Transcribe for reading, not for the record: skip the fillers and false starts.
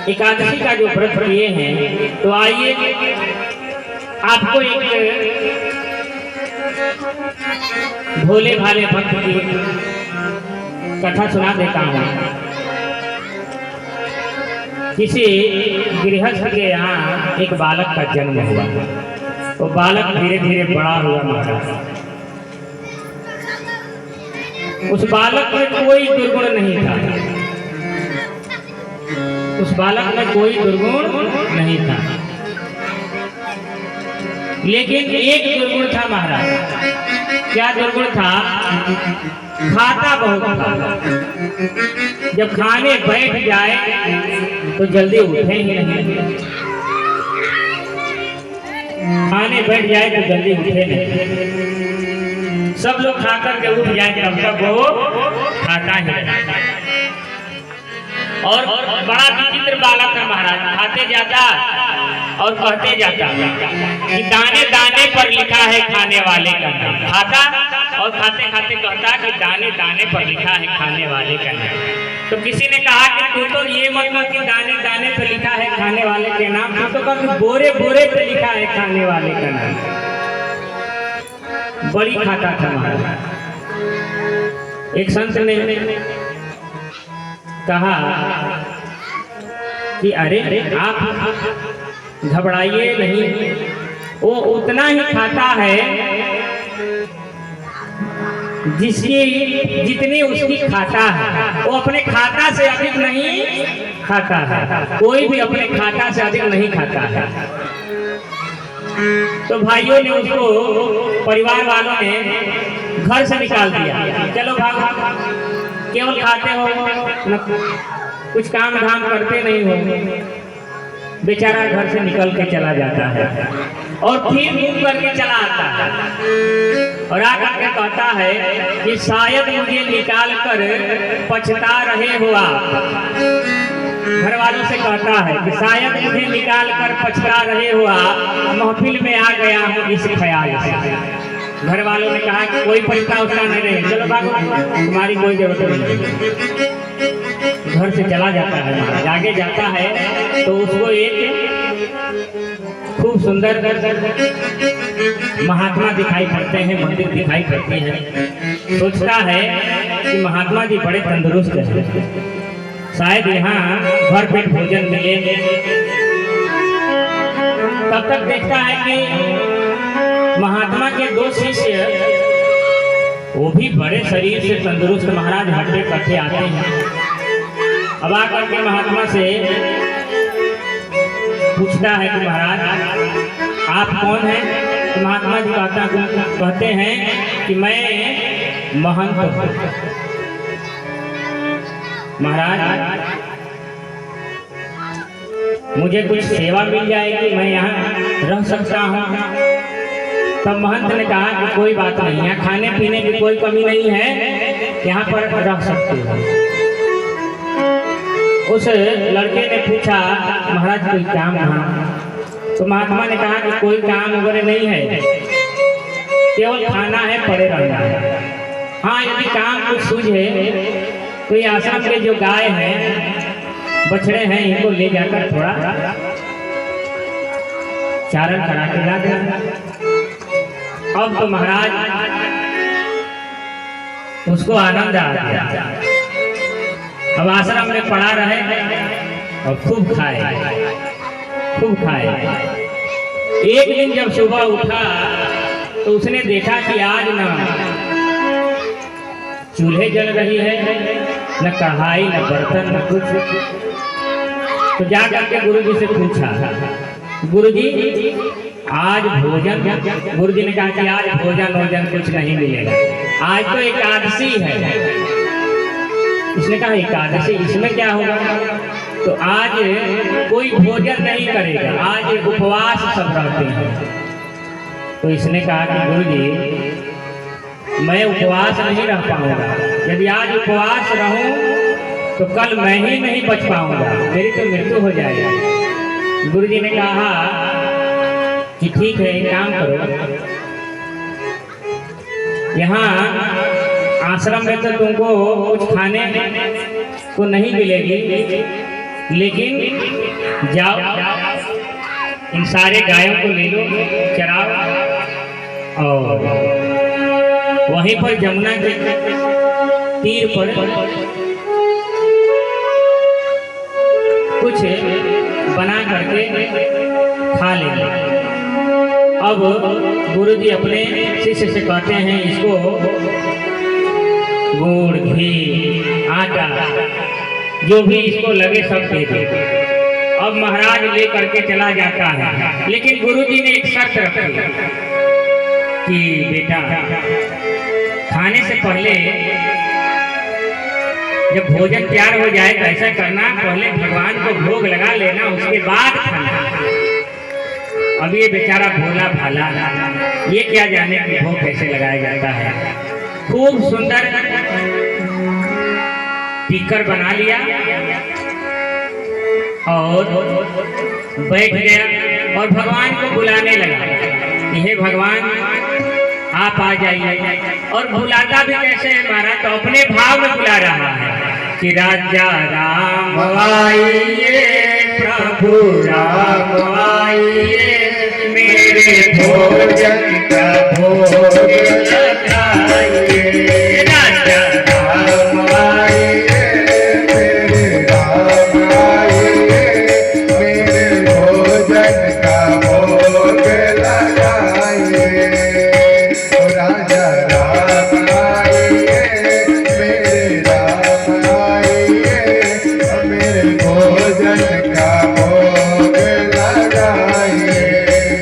एकादशी का जो व्रत किए हैं, तो आइए आपको एक भोले भाले भक्त की कथा सुना देता हूँ। किसी गृहस्थ के यहाँ एक बालक का जन्म हुआ। वो बालक धीरे धीरे बड़ा हुआ महाराज। उस बालक में कोई दुर्गुण नहीं था। उस बालक में कोई दुर्गुण नहीं था, लेकिन एक दुर्गुण था महाराज। क्या दुर्गुण था? खाता बहुत था। जब खाने बैठ जाए तो जल्दी उठे ही नहीं। खाने बैठ जाए तो जल्दी उठे नहीं। सब लोग खाकर के उठ जाए तब तक वो खाता है। और बड़ा विचित्र बालक है महाराज। खाते जाता और कहते जाता कि दाने दाने पर लिखा है खाने वाले का नाम। खाता और खाते खाते कहता कि दाने दाने पर लिखा है खाने वाले का नाम। तो किसी ने कहा कि तू तो ये मतलब कि दाने दाने पर लिखा है खाने वाले के नाम, तू तो कहा कि बोरे बोरे पे लिखा है खाने वाले का नाम। बड़ी खाता था महाराज। एक संत ने कहा कि अरे आप घबराइए नहीं, वो उतना ही खाता है जितनी उसकी खाता है। वो अपने खाता से अधिक नहीं खाता है। कोई भी अपने खाता से अधिक नहीं खाता है। तो भाइयों ने उसको, परिवार वालों ने घर से निकाल दिया। चलो भाग, केवल खाते हो, कुछ काम धाम करते नहीं हो। बेचारा घर से निकल के चला जाता है और फिर घूम करके चला आता है और आकर के कहता है कि शायद मुझे निकाल कर पछता रहे हो आप। घर वालों से कहता है कि शायद मुझे निकाल कर पछता रहे हो आप, महफिल में आ गया हूँ इस ख्याल से। घर वालों ने कहा कि कोई पैसा उसका नहीं रहे, चलो भागो, तुम्हारी कोई जरूरत नहीं। घर से चला जाता है महाराज। आगे जाता है तो उसको एक खूब सुंदर महात्मा दिखाई पड़ते हैं, मंदिर दिखाई पड़ती है। सोचता है कि महात्मा जी बड़े तंदुरुस्त हैं, शायद यहाँ भर पेट भोजन मिले। तब तक देखता है कि महात्मा के दो शिष्य, वो भी बड़े शरीर से तंदुरुस्त महाराज, हड्डे कट्ठे आते हैं। अब आकर के महात्मा से पूछता है कि महाराज आप कौन हैं? तो महात्मा जी कहते हैं कि मैं महंत हूँ। महाराज मुझे कुछ सेवा मिल जाएगी, मैं यहाँ रह सकता हूँ। तब महंत ने कहा कि कोई बात नहीं, यहाँ खाने पीने की कोई कमी नहीं है, यहाँ पर रह सकते हो। उस लड़के ने पूछा महाराज कोई काम कहाँ? तो महात्मा ने कहा कि कोई काम वगैरह नहीं है, केवल खाना है, पड़े रहना है। हाँ, यदि काम कुछ सूझे तो ये आश्रम के जो गाय हैं, बछड़े हैं, इनको ले जाकर थोड़ा चारण करा के ला देना। अब तो महाराज उसको आनंद आ गया। अब आश्रम में पड़ा रहे और खूब खाए, खूब खाए। एक दिन जब सुबह उठा तो उसने देखा कि आज ना चूल्हे जल रही है, न कढ़ाई, न बर्तन, न कुछ। तो जाकर के गुरुजी से पूछा, गुरुजी आज भोजन? गुरुजी ने कहा कि आज भोजन कुछ नहीं मिलेगा, आज तो एकादशी है। इसने कहा एकादशी, इसमें क्या होगा? तो आज कोई भोजन नहीं करेगा, आज उपवास सब रहते हैं। तो इसने कहा कि गुरुजी मैं उपवास नहीं रह पाऊंगा, यदि आज उपवास रहूं तो कल मैं ही नहीं बच पाऊंगा, मेरी तो मृत्यु हो जाएगी। गुरुजी ने कहा कि ठीक है, एक काम करो, यहाँ आश्रम में तो तुमको कुछ खाने को नहीं मिलेगी, लेकिन जाओ इन सारे गायों को ले लो, चराओ, और वहीं पर जमुना के तीर पर कुछ बना करके खा लेंगे। अब गुरुजी अपने शिष्य से कहते हैं इसको गुड़, घी, आटा जो भी इसको लगे सब दे दे। अब महाराज ले करके चला जाता है, लेकिन गुरुजी ने एक शर्त रखी कि बेटा खाने से पहले जब भोजन तैयार हो जाए तो ऐसा करना, पहले भगवान को भोग लगा लेना, उसके बाद खाना। अब ये बेचारा भोला भाला ये क्या जाने कि भोग कैसे लगाया जाता है। खूब सुंदर टिक्कर बना लिया और बैठ गया और भगवान को बुलाने लगा, हे भगवान आप आ जाइए। और बुलाता भी कैसे है महाराज, तो अपने भाव में बुला रहा है कि राजा राम आइए, प्रभु राम आइए, मेरे भोजन का भोग लगा